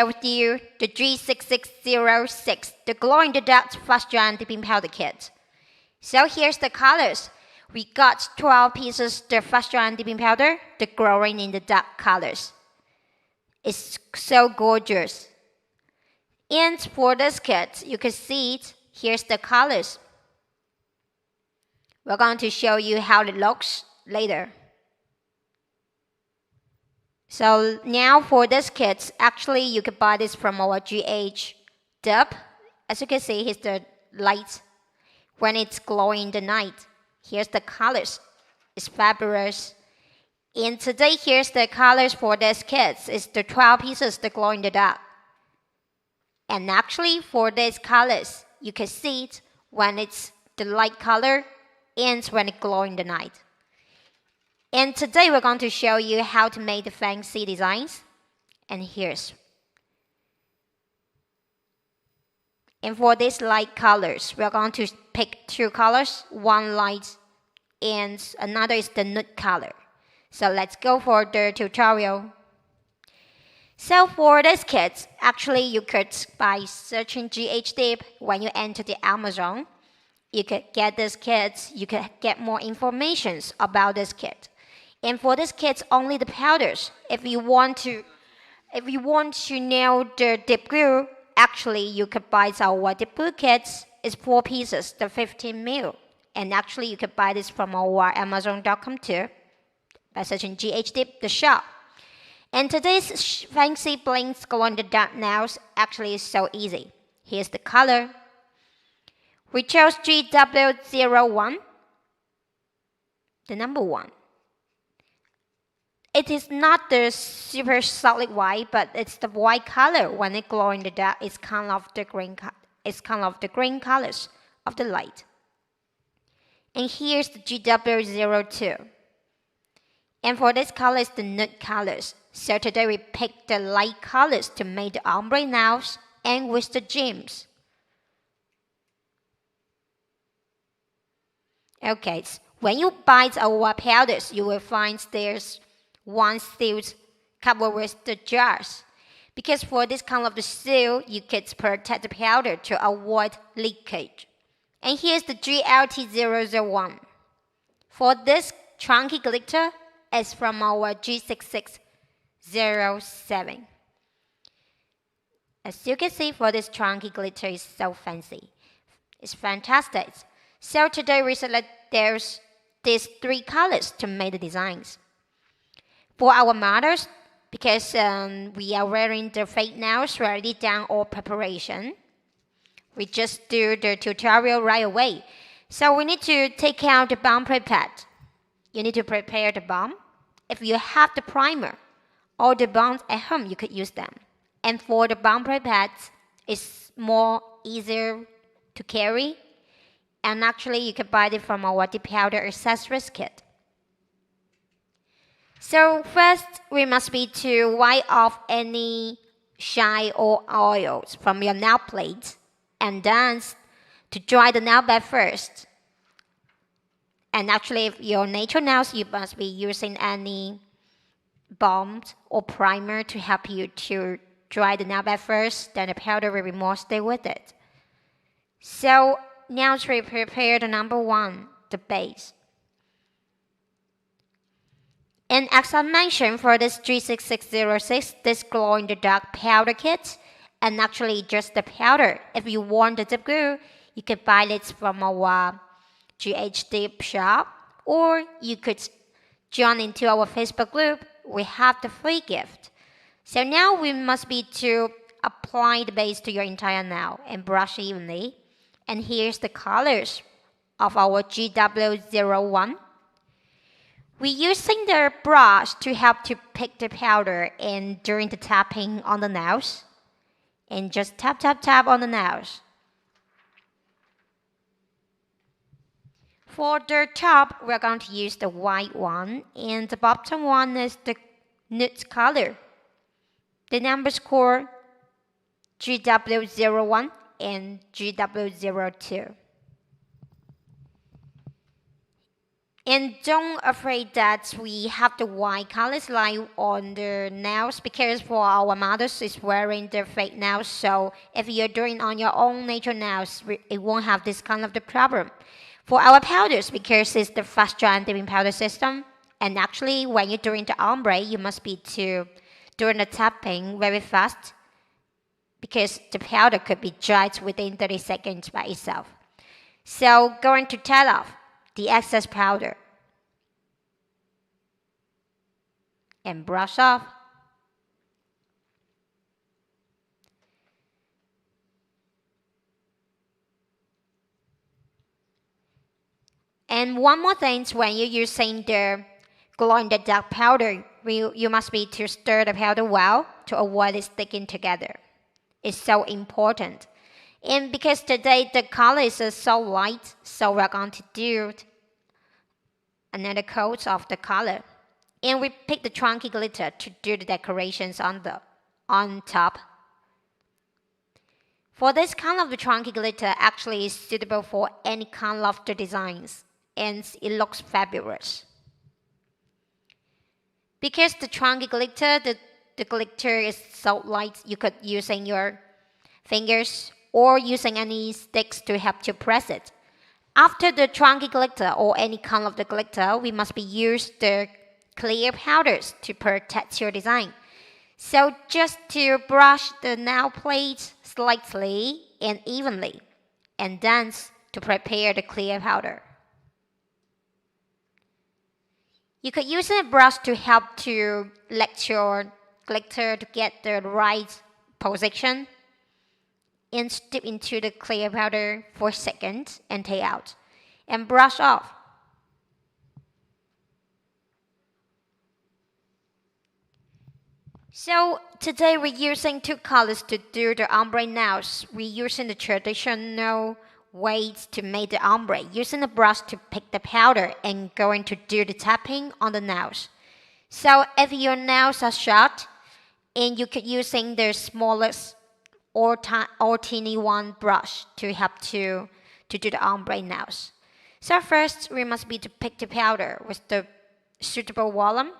With you the G6606, the glow-in-the-dark fast dry dipping powder kit. So here's the colors. We got 12 pieces the fast dry dipping powder, the glowing in the dark colors. It's so gorgeous. And for this kit, you can see it. Here's the colors. We're going to show you how it looks later. So now for this kit, actually you can buy this from our GHDip. As you can see, here's the light when it's glowing in the night. Here's the colors. It's fabulous. And today, here's the colors for this kit. It's the 12 pieces, the glow in the dark. And actually for these colors, you can see it when it's the light color and when it glows in the night. And today we're going to show you how to make the fancy designs. And here's. And for these light colors, we're going to pick two colors, one light and another is the nude color. So let's go for the tutorial. So for this kit, actually you could, by searching GHDip, when you enter the Amazon, you could get this kit, you could get more information about this kit. And for this kit, only the powders. If you want to know the dip glue, actually you could buy our dip glue kits. It's 4 pieces, the 15 ml. And actually you could buy this from our Amazon.com too, by searching GHDip, the shop. And today's fancy Bling glow-in-the-dark nails actually is so easy. Here's the color. We chose GW01, the number 1. It is not the super solid white, but it's the white color. When it glows in the dark, it's kind of the green. It's kind of the green colors of the light. And here's the GW02. And for this color is the nude colors. So today we picked the light colors to make the ombre nails and with the gems. Okay, so when you buy our powders, you will find there's one seal covered with the jars. Because for this kind of the seal, you can protect the powder to avoid leakage. And here's the GLT001. For this chunky glitter, it's from our G6607. As you can see, for this chunky glitter is so fancy. It's fantastic. So today we select these 3 colors to make the designs. For our models, because we are wearing the fake nails, we already done all preparation. We just do the tutorial right away. So we need to take out the balm pipette. You need to prepare the balm. If you have the primer or the balms at home, you could use them. And for the balm pipette, it's more easier to carry. And actually, you can buy it from our dip powder accessories kit. So first, we must be to wipe off any shine or oils from your nail plate, and then to dry the nail bed first. And actually, if your natural nails, you must be using any balm or primer to help you to dry the nail bed first. Then the powder will be more stay with it. So now to prepare the number 1, the base. And as I mentioned, for this G6606, this glow-in-the-dark powder kit, and actually just the powder. If you want the dip glue, you can buy it from our GHDip shop, or you could join into our Facebook group. We have the free gift. So now we must be to apply the base to your entire nail and brush evenly. And here's the colors of our GW01. We're using the brush to help to pick the powder and during the tapping on the nails. And just tap, tap, tap on the nails. For the top, we're going to use the white one. And the bottom one is the nude color. The numbers core GW01 and GW02. And don't afraid that we have the white colors like on the nails, because for our mothers is wearing the fake nails. So if you're doing on your own natural nails, it won't have this kind of the problem. For our powders, because it's the fast dry and dipping powder system, and actually when you're doing the ombre, you must be to doing the tapping very fast, because the powder could be dried within 30 seconds by itself. So going to tap off the excess powder and brush off. And one more thing, when you're using the glow in the dark powder, you must be to stir the powder well to avoid it sticking together. It's so important. And because today the color is so light, so we're going to do another coat of the color. And we pick the chunky glitter to do the decorations on top. For this kind of the chunky glitter actually is suitable for any kind of the designs, and it looks fabulous. Because the chunky glitter, the glitter is so light, you could using your fingers or using any sticks to help you press it. After the chunky glitter or any kind of the glitter, we must be use the clear powders to protect your design. So just to brush the nail plate slightly and evenly, and then to prepare the clear powder. You could use a brush to help to let your glitter to get the right position, and dip into the clear powder for a second and take out and brush off. So today we're using two colors to do the ombre nails. We're using the traditional ways to make the ombre, using the brush to pick the powder and going to do the tapping on the nails. So if your nails are short, and you could using the smallest or teeny one brush to help to do the ombre nails. So first we must be to pick the powder with the suitable volume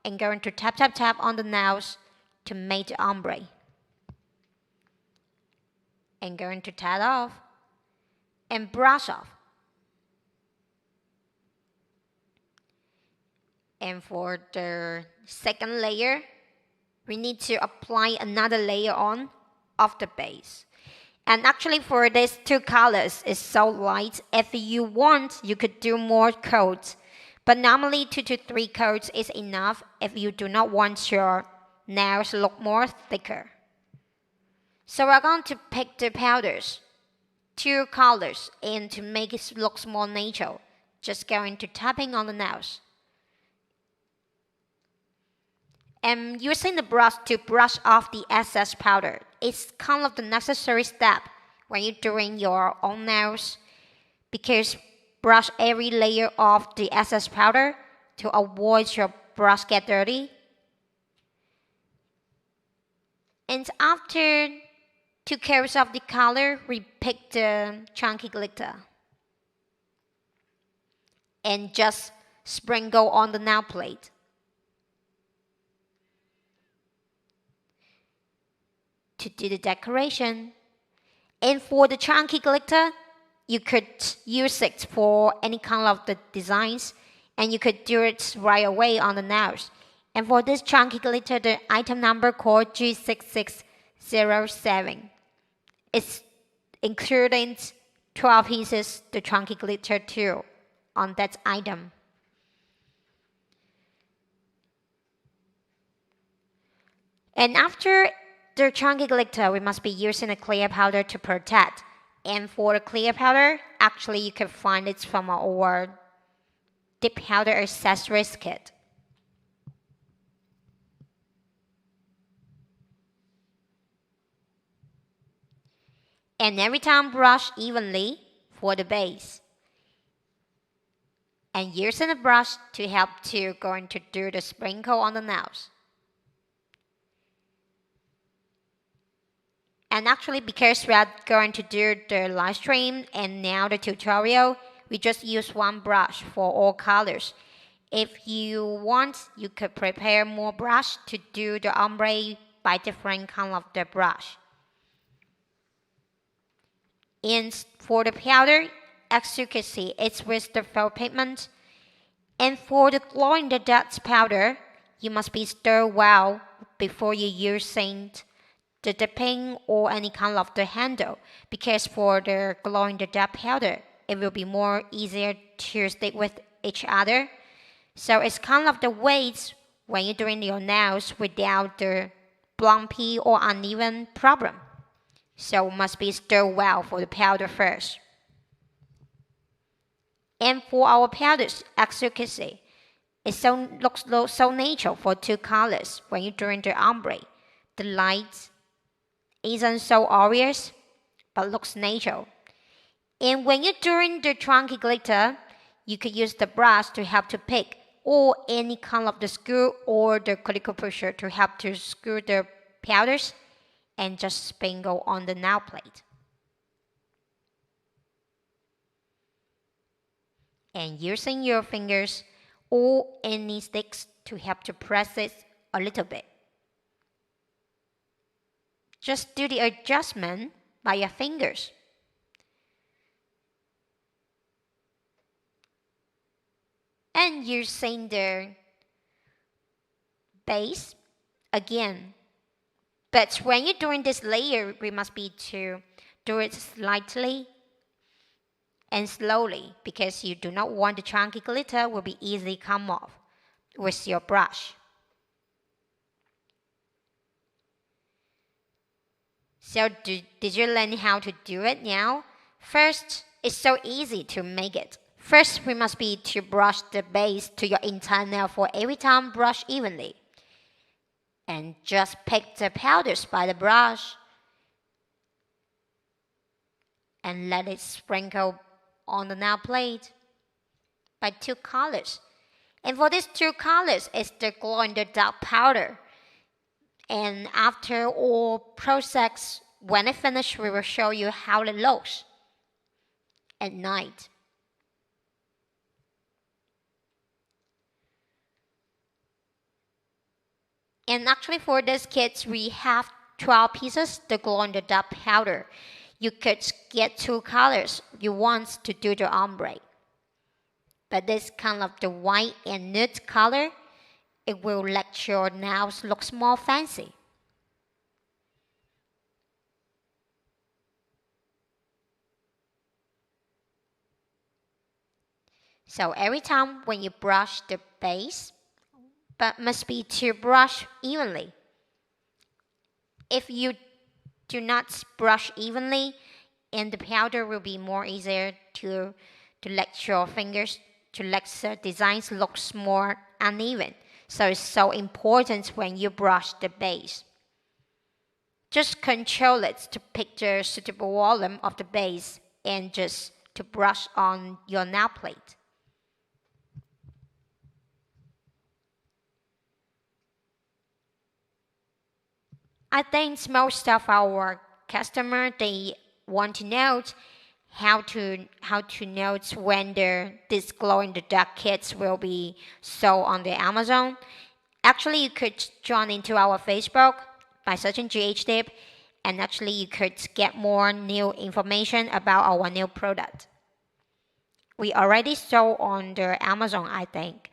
and going to tap tap tap on the nails to make the ombre. And going to tap off and brush off. And for the second layer, we need to apply another layer on of the base. And actually for these two colors, it's so light. If you want, you could do more coats. But normally 2 to 3 coats is enough if you do not want your nails to look more thicker. So we're going to pick the powders, 2 colors, and to make it look more natural, just going to tapping on the nails. And using the brush to brush off the excess powder. It's kind of the necessary step when you're doing your own nails, because brush every layer of the excess powder to avoid your brush get dirty. And after 2 coats of the color, we pick the chunky glitter and just sprinkle on the nail plate. To do the decoration. And for the chunky glitter, you could use it for any kind of the designs, and you could do it right away on the nails. And for this chunky glitter, the item number called G6607. It's including 12 pieces the chunky glitter too on that item. And after the chunky glitter, we must be using a clear powder to protect. And for the clear powder, actually you can find it from our dip powder accessories kit. And every time brush evenly for the base. And using a brush to help to going to do the sprinkle on the nails. And actually, because we are going to do the live stream and now the tutorial, we just use one brush for all colors. If you want, you could prepare more brush to do the ombre by different kind of the brush. And for the powder, as you can see, it's with the felt pigment. And for the glow in the dark powder, you must be stir well before you using the dipping or any kind of the handle, because for the glow in the dark powder, it will be more easier to stick with each other. So it's kind of the weights when you're doing your nails without the bumpy or uneven problem. So must be stir well for the powder first. And for our powders, as you can see, it looks so natural for two colors when you're doing the ombre. The light isn't so obvious, but looks natural. And when you're doing the chunky glitter, you could use the brush to help to pick, or any kind of the screw or the cuticle pusher to help to screw the powders and just sprinkle on the nail plate. And using your fingers or any sticks to help to press it a little bit. Just do the adjustment by your fingers. And using the base again. But when you're doing this layer, we must be to do it slightly and slowly, because you do not want the chunky glitter will be easily come off with your brush. So did you learn how to do it now? First, it's so easy to make it. First, we must be to brush the base to your entire nail for every time brush evenly. And just pick the powders by the brush and let it sprinkle on the nail plate by two colors. And for these two colors, it's the glow in the dark powder. And after all process, when it finishes, we will show you how it looks at night. And actually for this kit, we have 12 pieces, the glow in the dark powder. You could get two colors you want to do the ombre. But this kind of the white and nude color, it will let your nails look more fancy. So every time when you brush the base, but must be to brush evenly. If you do not brush evenly, and the powder will be more easier to let your fingers, to let the designs looks more uneven. So it's so important when you brush the base. Just control it to pick the suitable volume of the base and just to brush on your nail plate. I think most of our customers, they want to know how to note when this glow in the dark kits will be sold on the Amazon. Actually, you could join into our Facebook by searching GHDip, and actually you could get more new information about our new product. We already sold on the Amazon, I think.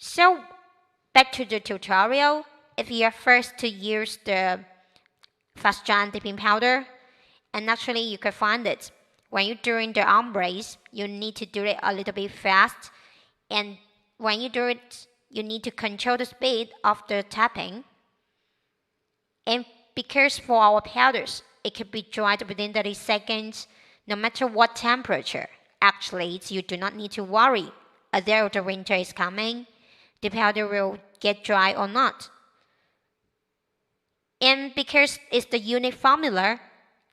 So back to the tutorial. If you are first to use the fast giant dipping powder, and actually you can find it when you're doing the ombres, you need to do it a little bit fast, and when you do it, you need to control the speed of the tapping. And because for our powders, it can be dried within 30 seconds, no matter what temperature. Actually, you do not need to worry, although the winter is coming, the powder will get dry or not. And because it's the unique formula,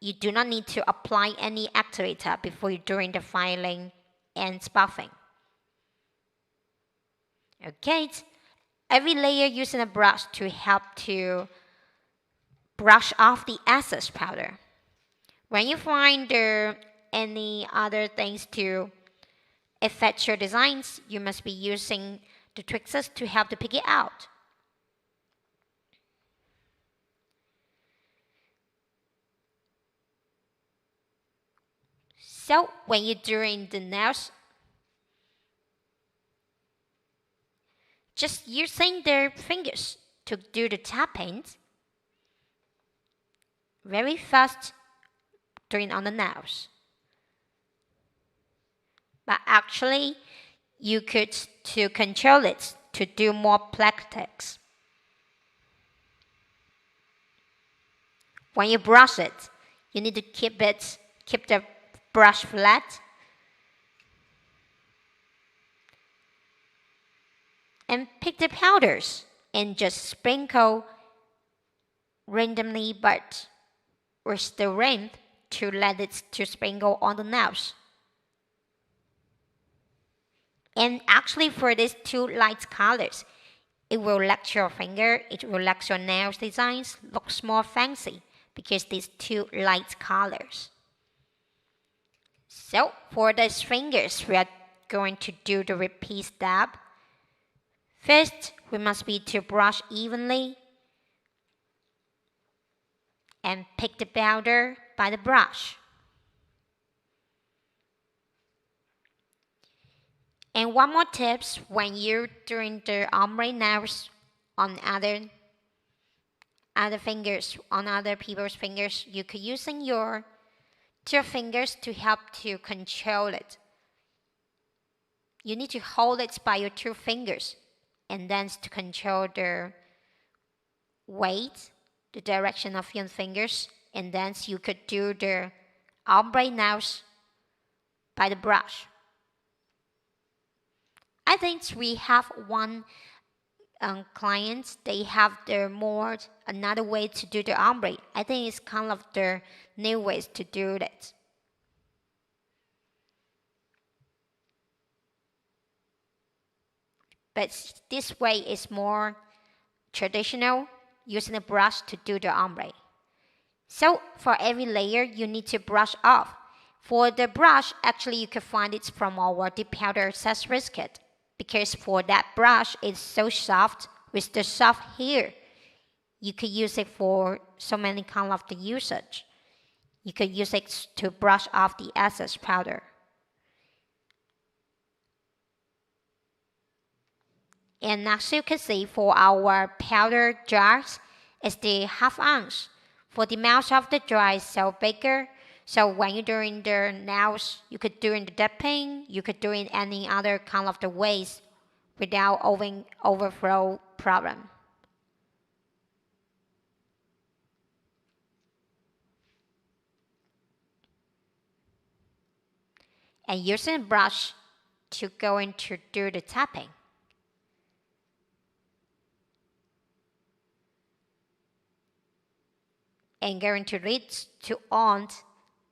you do not need to apply any activator before you're doing the filing and spuffing. Okay, every layer using a brush to help to brush off the excess powder. When you find any other things to affect your designs, you must be using the tweezers to help to pick it out. So when you're doing the nails, just using their fingers to do the tapping, very fast doing on the nails. But actually, you could to control it to do more practice. When you brush it, you need to keep the brush flat and pick the powders and just sprinkle randomly but with the rim to let it to sprinkle on the nails. And actually for these two light colors, it will let your finger, it will let your nails designs looks more fancy because these two light colors. So for these fingers, we are going to do the repeat step. First, we must be to brush evenly and pick the powder by the brush. And one more tips when you're doing the ombre nails on other fingers, on other people's fingers, you could using your two fingers to help to control it. You need to hold it by your two fingers and then to control the weight, the direction of your fingers, and then you could do the ombre nails by the brush. I think we have one client, they have another way to do the ombre. I think it's kind of the new ways to do that. But this way is more traditional, using a brush to do the ombre. So for every layer, you need to brush off. For the brush, actually you can find it from our dip powder accessories kit. Because for that brush, it's so soft with the soft hair. You could use it for so many kind of the usage. You could use it to brush off the excess powder. And as you can see, for our powder jars, it's the ½ ounce. For the mouth of the jar is so bigger. So when you're doing the nails, you could do in the dipping, you could do in any other kind of the ways without overflow problem. And using a brush to go into do the tapping. And going to reach to on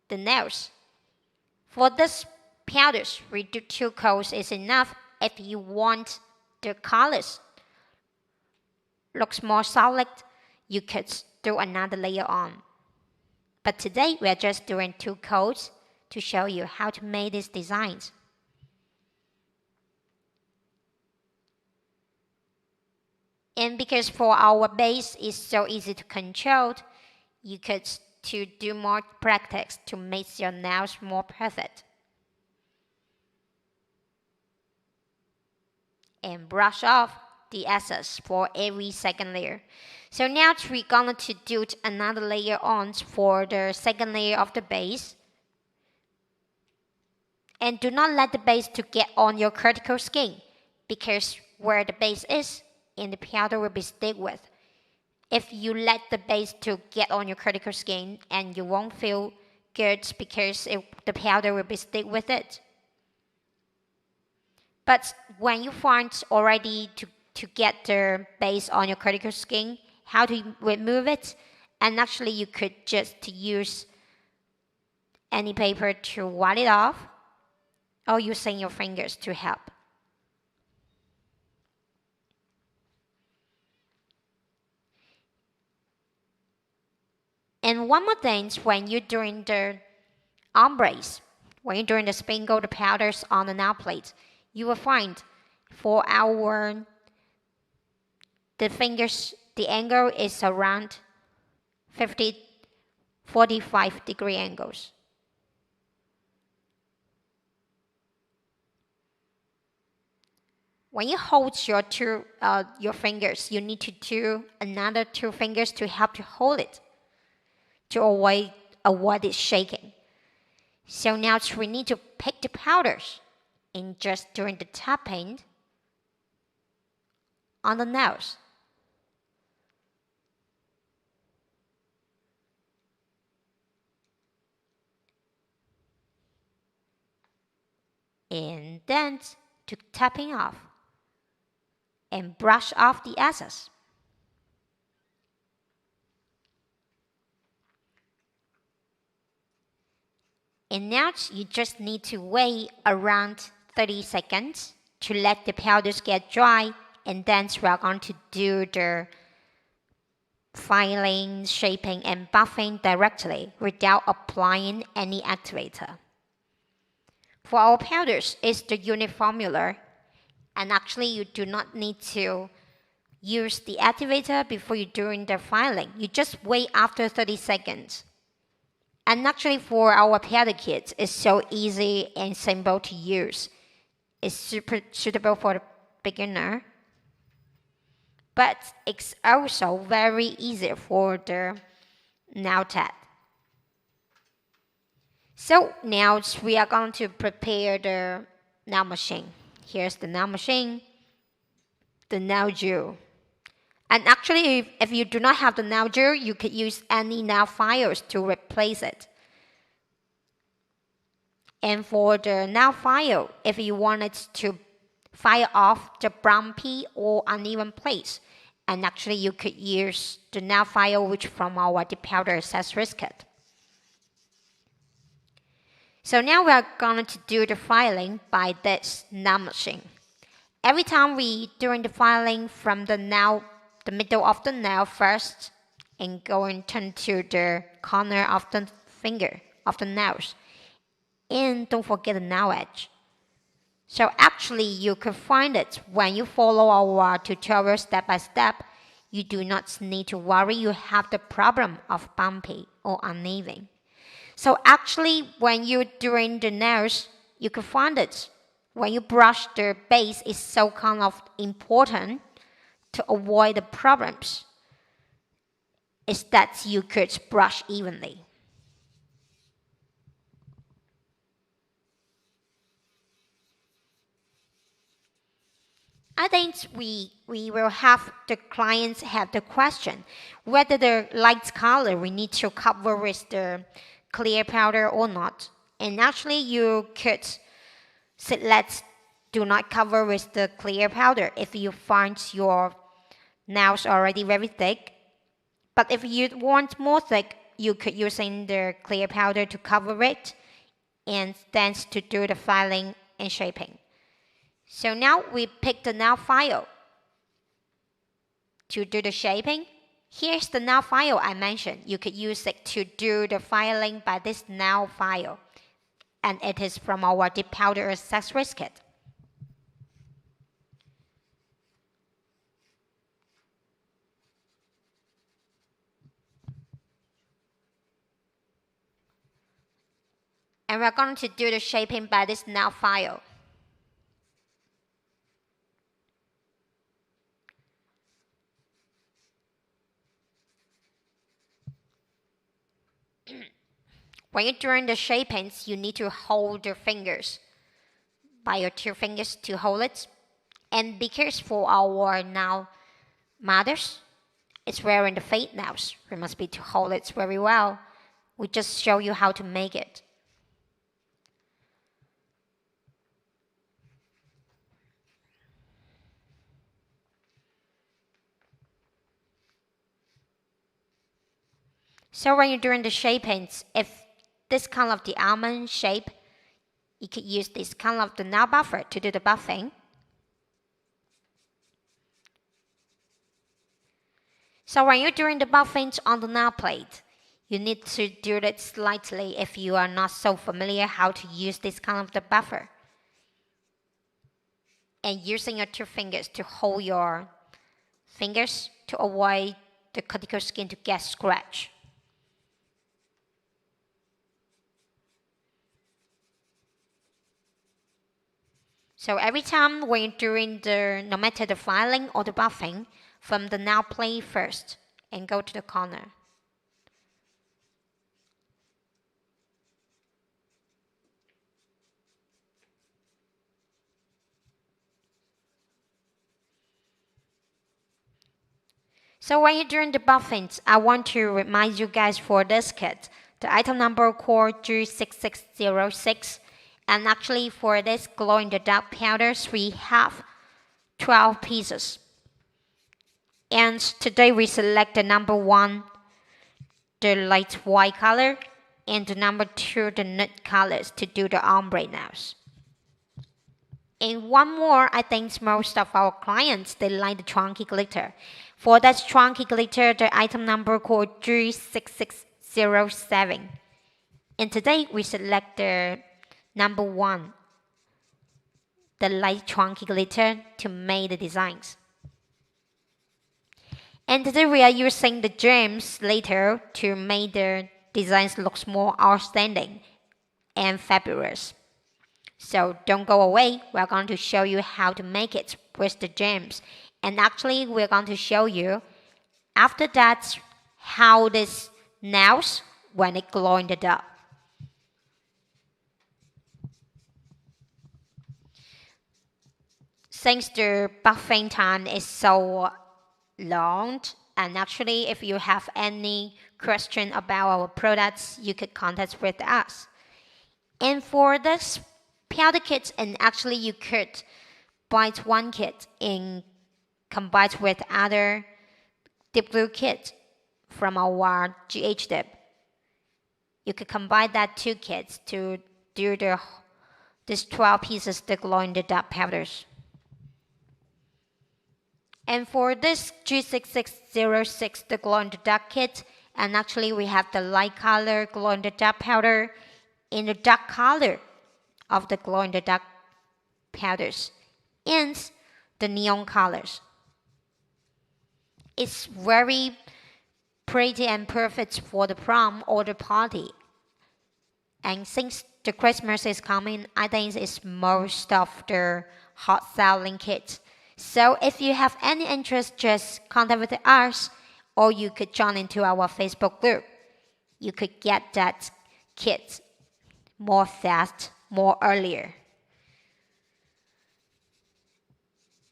the nails. For this powders, we do 2 coats is enough. If you want the colors looks more solid, you could do another layer on. But today we are just doing 2 coats to show you how to make these designs. And because for our base is so easy to control, you could to do more practice to make your nails more perfect. And brush off the excess for every second layer. So now we're gonna to do another layer on for the second layer of the base. And do not let the base to get on your critical skin, because where the base is and the powder will be stick with. If you let the base to get on your critical skin, and you won't feel good because the powder will be stick with it. But when you find already to get the base on your critical skin, how to remove it, and actually you could just use any paper to wipe it off, or using your fingers to help. And one more thing is when you're doing the ombres, when you're doing the sprinkle the powders on the nail plate, you will find for the fingers, the angle is around 45-degree angles. When you hold your fingers, you need to do another 2 fingers to help you hold it, to avoid it shaking. So now we need to pick the powders and just doing the tapping on the nails. And then to tapping off and brush off the excess. And now you just need to wait around 30 seconds to let the powders get dry, and then we are going to do the filing, shaping, and buffing directly without applying any activator. For our powders, it's the unit formula, and actually you do not need to use the activator before you're doing the filing. You just wait after 30 seconds. And actually for our powder kits, it's so easy and simple to use. It's super suitable for the beginner. But it's also very easy for the nail tech. So now we are going to prepare the nail machine. Here's the nail machine, the nail gel. And actually, if you do not have the nail gel, you could use any nail files to replace it. And for the nail file, if you wanted to file off the bumpy or uneven place, and actually you could use the nail file which from our powder accessories kit. So now we are going to do the filing by this nail machine. Every time we doing the filing from the middle of the nail first, and going turn to the corner of the finger of the nails, and don't forget the nail edge. So actually you can find it when you follow our tutorial step by step. You do not need to worry you have the problem of bumpy or uneven. So actually when you're doing the nails, you can find it. When you brush the base, it's so kind of important to avoid the problems. Is that you could brush evenly. I think we will have the clients have the question whether the light color we need to cover with the clear powder or not. And actually you could select do not cover with the clear powder if you find your nails already very thick. But if you want more thick, you could using the clear powder to cover it and then to do the filing and shaping. So now we pick the nail file to do the shaping. Here's the nail file I mentioned. You could use it to do the filing by this nail file. And it is from our dip powder accessories kit. And we're going to do the shaping by this nail file. When you're doing the shapings, you need to hold your fingers by your 2 fingers to hold it. And because for our nail mothers, it's wearing the fake nails. We must be to hold it very well. We just show you how to make it. So when you're doing the shapings, if this kind of the almond shape, you could use this kind of the nail buffer to do the buffing. So when you're doing the buffing on the nail plate, You need to do it slightly if you are not so familiar how to use this kind of the buffer. And using your 2 fingers to hold your fingers to avoid the cuticle skin to get scratched. So every time when you're doing no matter the filing or the buffing, from the nail plate first and go to the corner. So when you're doing the buffings, I want to remind you guys for this kit, the item number code G6606, and actually for this glow in the dark powders, we have 12 pieces. And today we select the number 1, the light white color, and the number 2, the nude colors to do the ombre nails. And one more, I think most of our clients, they like the chunky glitter. For that chunky glitter, the item number code G6607. And today we select the number 1, the light chunky glitter to make the designs. And today we are using the gems later to make the designs look more outstanding and fabulous. So don't go away, we're going to show you how to make it with the gems. And actually we're going to show you after that how this nails when it glow in the dark. Since the buffing time is so long, and actually if you have any question about our products, you could contact with us. And for this powder kit, and actually you could buy one kit and combine with other dip glue kit from our GHDip. You could combine that 2 kits to do this 12 pieces the glow in the dark powders. And for this G6606 the glow in the dark kit, and actually we have the light color glow in the dark powder in the dark color of the glow in the dark powders and the neon colors. It's very pretty and perfect for the prom or the party. And since the Christmas is coming, I think it's most of the hot selling kits. So if you have any interest, just contact with us, or you could join into our Facebook group. You could get that kit more fast, more earlier.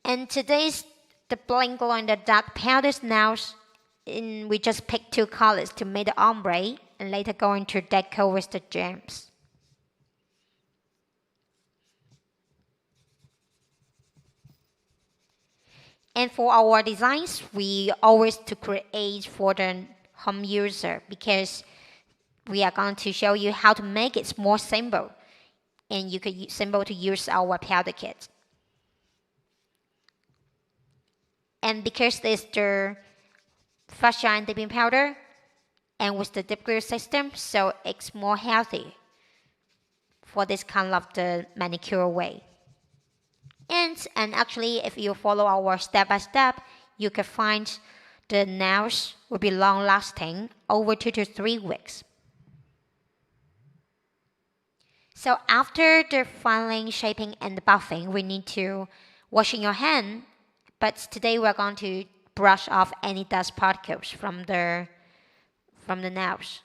And today's the Bling glow in the dark powders nails, we just picked 2 colors to make the ombre, and later going to deco with the gems. And for our designs, we always to create for the home user, because we are going to show you how to make it more simple, and you could simple to use our powder kit. And because it's the fast shine dipping powder and with the dip glue system, so it's more healthy for this kind of the manicure way. And actually if you follow our step by step, you can find the nails will be long lasting over 2 to 3 weeks. So after the filing, shaping and the buffing, we need to washing your hand, but today we're going to brush off any dust particles from the nails.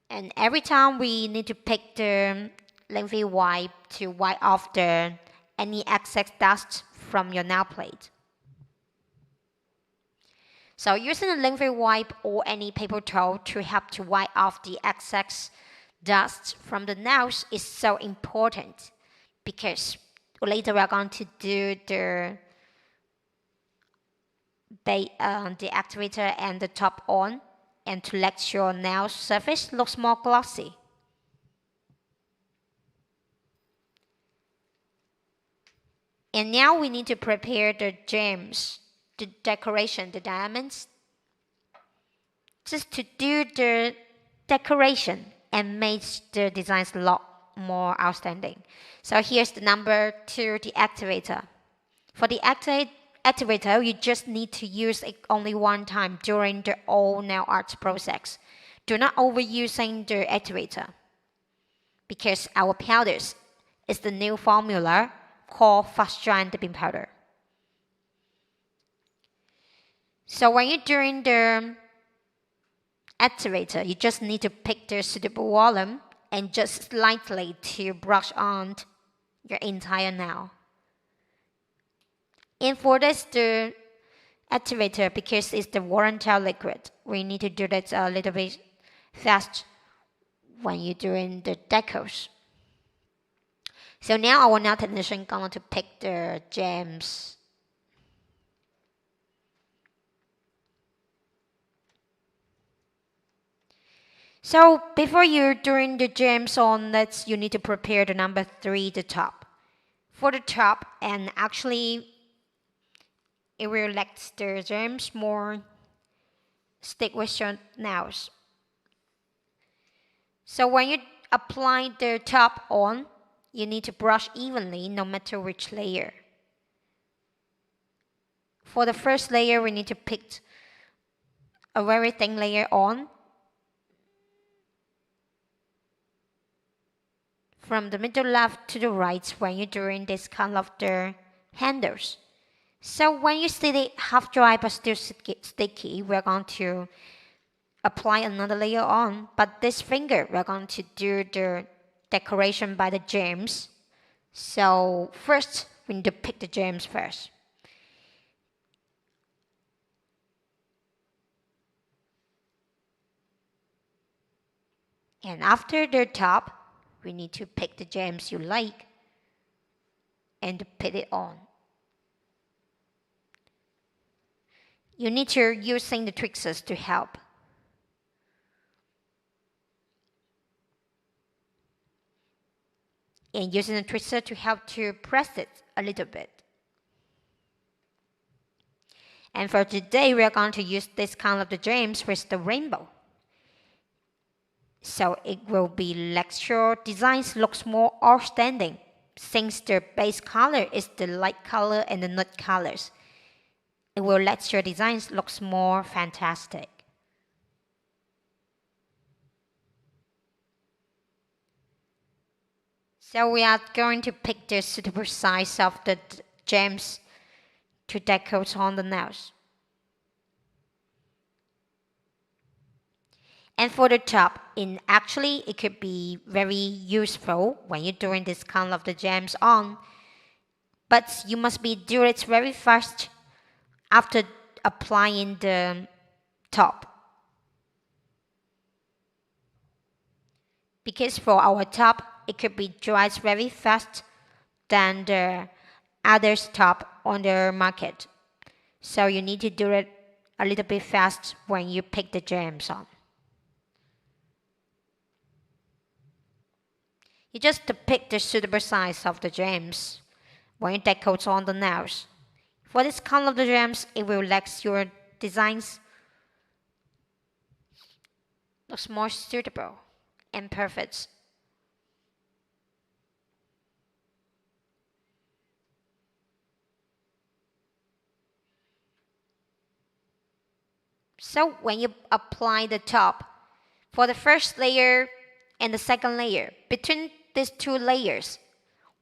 And every time we need to pick the lengthy wipe to wipe off any excess dust from your nail plate. So using a lengthy wipe or any paper towel to help to wipe off the excess dust from the nails is so important, because later we are going to do the activator and the top on, and to let your nail surface looks more glossy. And now we need to prepare the gems, the decoration, the diamonds. just to do the decoration and make the designs a lot more outstanding. So here's the number 2, the activator. For the activator, you just need to use it only one time during the all nail art process. Do not overusing the activator, because our powders is the new formula called fast dry and dipping powder. So when you're doing the activator, you just need to pick the suitable volume and just slightly to brush on your entire nail. And for this, the activator, because it's the volatile liquid, we need to do that a little bit fast when you're doing the decos. So now our nail technician going to pick the gems. So before you're doing the gems on, you need to prepare the number 3, the top. For the top, and actually it will let the gems more stick with your nails. So when you apply the top on, you need to brush evenly no matter which layer. For the first layer, we need to pick a very thin layer on. From the middle left to the right when you're doing this kind of the handles. So when you see it half dry but still sticky, we're going to apply another layer on. But this finger, we're going to do the decoration by the gems. So first, we need to pick the gems first. And after the top, we need to pick the gems you like and put it on. You need to using the tweezers to help. And using the tweezer to help to press it a little bit. And for today, we are going to use this kind of the gems with the rainbow. So it will be let your designs looks more outstanding, since the base color is the light color and the nude colors. It will let your designs looks more fantastic. So we are going to pick the suitable size of the gems to decorate on the nails. And for the top, actually it could be very useful when you're doing this kind of the gems on, but you must do it very fast after applying the top. Because for our top, it could be dried very fast than the other top on the market. So you need to do it a little bit fast when you pick the gems on. You just pick the suitable size of the gems when you decorate on the nails. For this kind of the gems, it will let your designs look more suitable and perfect. So when you apply the top, for the first layer and the second layer, between these two layers,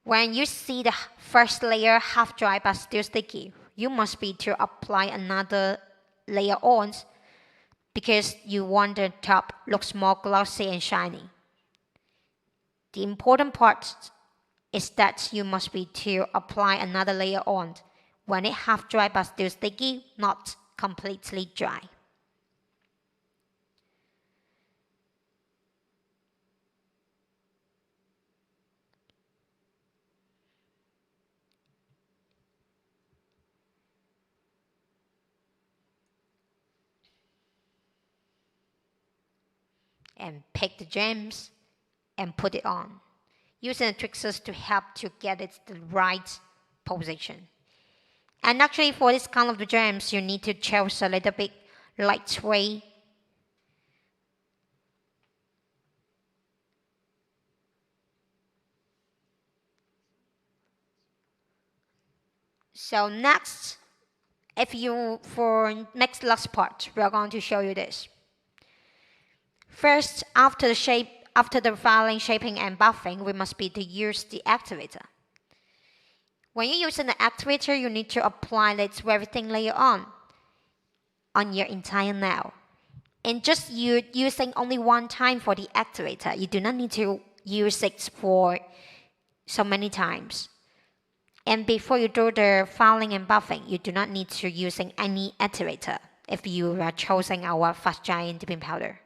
when you see the first layer half dry but still sticky, you must to apply another layer on, because you want the top looks more glossy and shiny. The important part is that you must to apply another layer on when it half dry but still sticky, not completely dry. And pick the gems and put it on, using the tweezers to help to get it the right position. And actually for this kind of the gems, you need to choose a little bit lightweight So next, for next last part, we are going to show you this. First, after the filing, shaping, and buffing, we must be to use the activator. When you're using the activator, you need to apply its very thin layer on your entire nail. And just using only one time for the activator. You do not need to use it for so many times. And before you do the filing and buffing, you do not need to using any activator if you are choosing our fast drying dipping powder.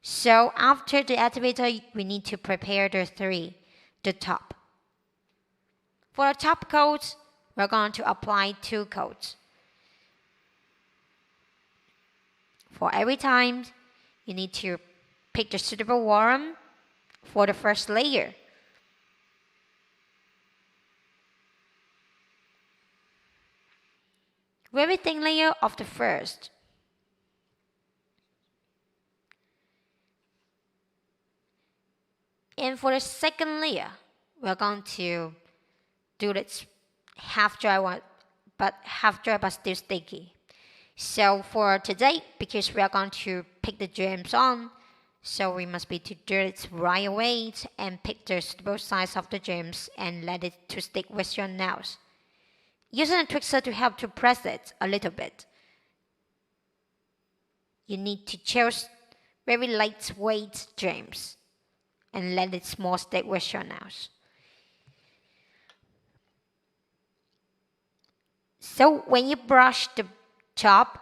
So after the activator, we need to prepare the top. For the top coat, we're going to apply 2 coats. For every time, you need to pick the suitable warm for the first layer. Very thin layer of the first. And for the second layer, we're going to do this half dry but still sticky. So for today, because we are going to pick the gems on, so we must be to do it right away and pick the suitable size of the gems and let it to stick with your nails. Using a tweezer to help to press it a little bit. You need to choose very lightweight gems and let it more stick with your nails. So when you brush the top,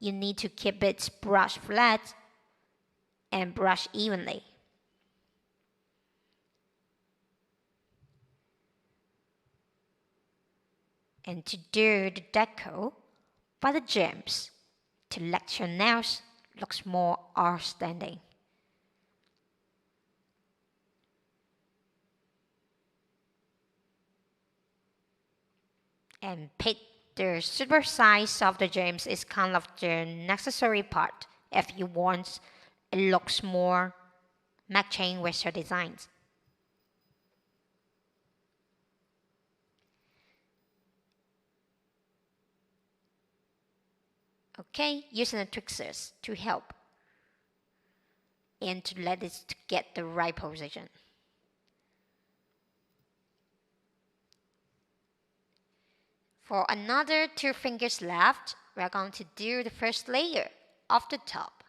you need to keep it brush flat and brush evenly. And to do the deco by the gems to let your nails looks more outstanding. And pick the suitable size of the gems is kind of the necessary part if you want it looks more matching with your designs. Okay, using the tweezers to help and to let it get the right position. For another 2 fingers left, we're going to do the first layer of the top.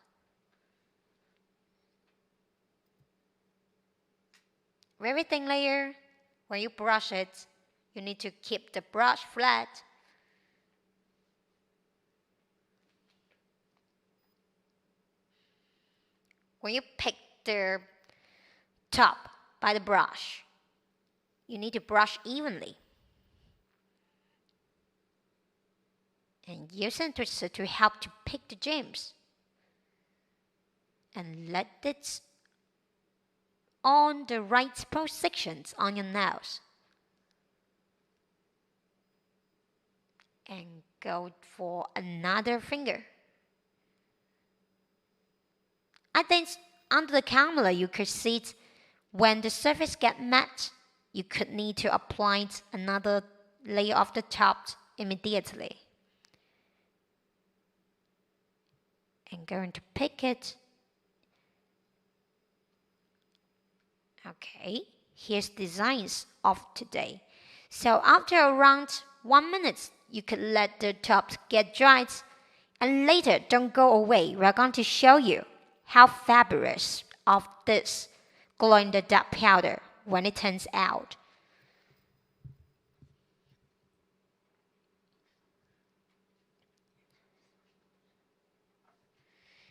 Very thin layer. When you brush it, you need to keep the brush flat. When you pick the top by the brush, you need to brush evenly. And use a tweezer to help to pick the gems. And let it on the right positions on your nails. And go for another finger. I think under the camera you could see it when the surface gets matte, you could need to apply another layer of the top immediately. And going to pick it. Okay, here's designs of today. So after around 1 minute, you could let the top get dried. And later, don't go away. We're going to show you how fabulous of this glow-in-the-dark powder when it turns out.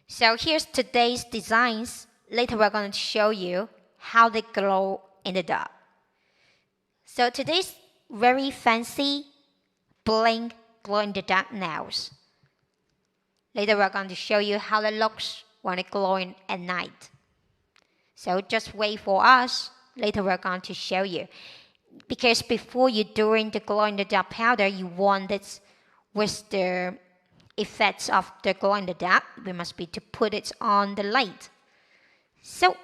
So here's today's designs. Later we're going to show you how they glow in the dark. So today's very fancy Bling glow-in-the-dark nails. Later we're going to show you how it looks when it glowing at night. So just wait for us. Later we're going to show you. Because before you're doing the glow-in-the-dark powder, you want it with the effects of the glow-in-the-dark. We must be to put it on the light. So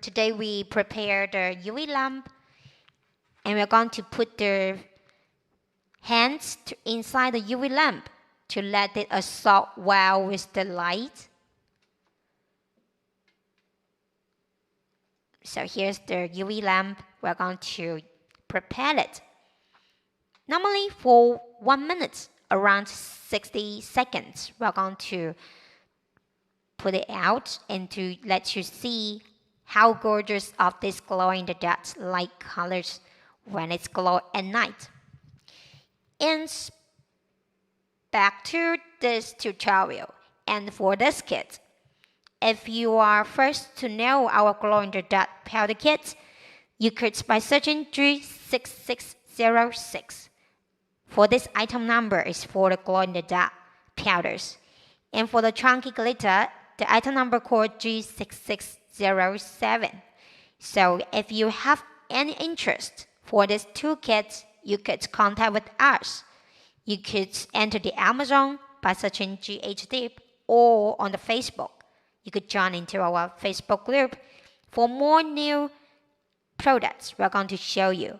today we prepare the UV lamp. And we're going to put the hands to inside the UV lamp to let it absorb well with the light. So here's the UV lamp. We're going to prepare it. Normally for 1 minute, around 60 seconds, we're going to put it out and to let you see how gorgeous of this glow-in-the-dark light colors when it's glow at night. And back to this tutorial. And for this kit, if you are first to know our glow-in-the-dark powder kit, you could by searching G6606. For this item number is for the glow-in-the-dark powders. And for the chunky glitter, the item number called G6607. So if you have any interest for these two kits, you could contact with us. You could enter the Amazon by searching GHDip or on the Facebook. You could join into our Facebook group. For more new products, we're going to show you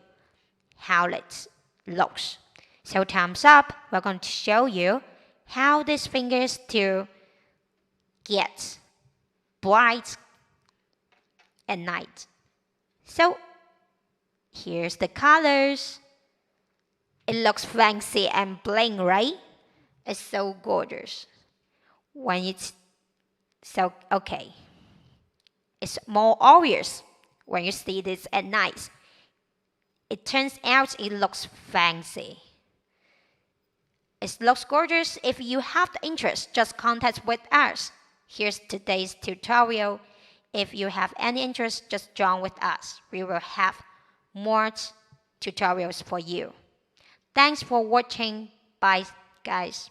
how it looks. So thumbs up, we're going to show you how these fingers to get bright at night. So here's the colors. It looks fancy and bling, right? It's so gorgeous. When it's so okay. It's more obvious when you see this at night. It turns out it looks fancy. It looks gorgeous. If you have the interest, just contact with us. Here's today's tutorial. If you have any interest, just join with us. We will have more tutorials for you. Thanks for watching. Bye, guys.